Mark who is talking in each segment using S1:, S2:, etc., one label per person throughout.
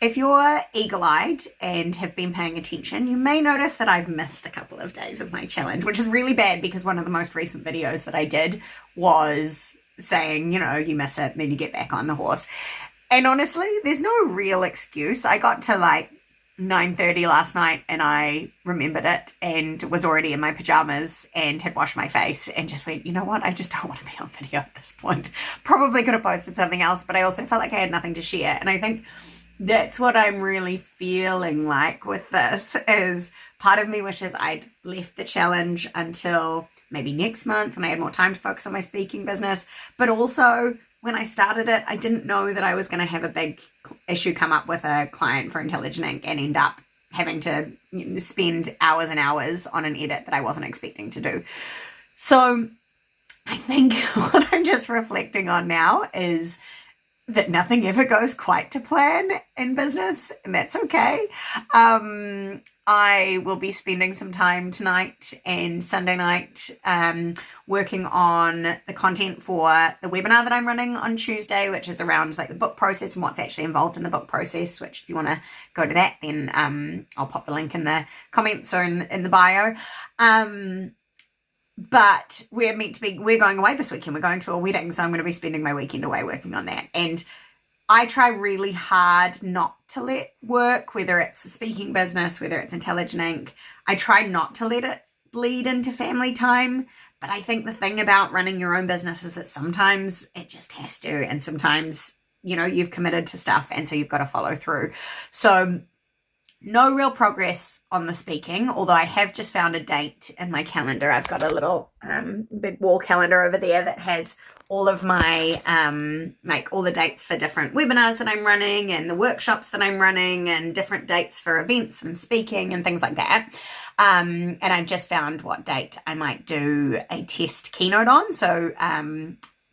S1: If you're eagle-eyed and have been paying attention, you may notice that I've missed a couple of days of my challenge, which is really bad because one of the most recent videos that I did was saying, you miss it and then you get back on the horse. And honestly, there's no real excuse. I got to like 9:30 last night and I remembered it and was already in my pajamas and had washed my face and just went, you know what? I just don't want to be on video at this point. Probably could have posted something else, but I also felt like I had nothing to share. And I think that's what I'm really feeling like with this is part of me wishes I'd left the challenge until maybe next month when I had more time to focus on my speaking business. But also when I started it, I didn't know that I was going to have a big issue come up with a client for Intelligent Ink and end up having to spend hours and hours on an edit that I wasn't expecting to do. So I think what I'm just reflecting on now is that nothing ever goes quite to plan in business, and that's okay. I will be spending some time tonight and Sunday night working on the content for the webinar that I'm running on Tuesday, which is around like the book process and what's actually involved in the book process, which if you want to go to that, then I'll pop the link in the comments or in the bio. But we're going away this weekend. We're going to a wedding, so I'm going to be spending my weekend away working on that. And I try really hard not to let work, whether it's a speaking business, whether it's Intelligent Ink, I try not to let it bleed into family time. But I think the thing about running your own business is that sometimes it just has to. And sometimes, you've committed to stuff and so you've got to follow through. So no real progress on the speaking, although I have just found a date in my calendar. I've got a little big wall calendar over there that has all of my, all the dates for different webinars that I'm running and the workshops that I'm running and different dates for events and speaking and things like that. And I've just found what date I might do a test keynote on. So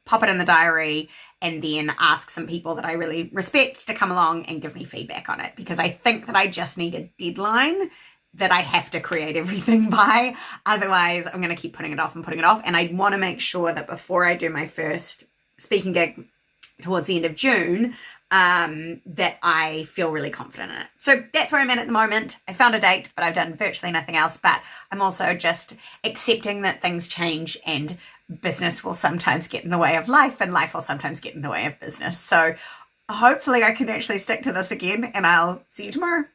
S1: pop it in the diary and then ask some people that I really respect to come along and give me feedback on it, because I think that I just need a deadline that I have to create everything by. Otherwise, I'm going to keep putting it off. And I want to make sure that before I do my first speaking gig towards the end of June, that I feel really confident in it. So that's where I'm at the moment. I found a date, but I've done virtually nothing else. But I'm also just accepting that things change and business will sometimes get in the way of life and life will sometimes get in the way of business. So hopefully I can actually stick to this again, and I'll see you tomorrow.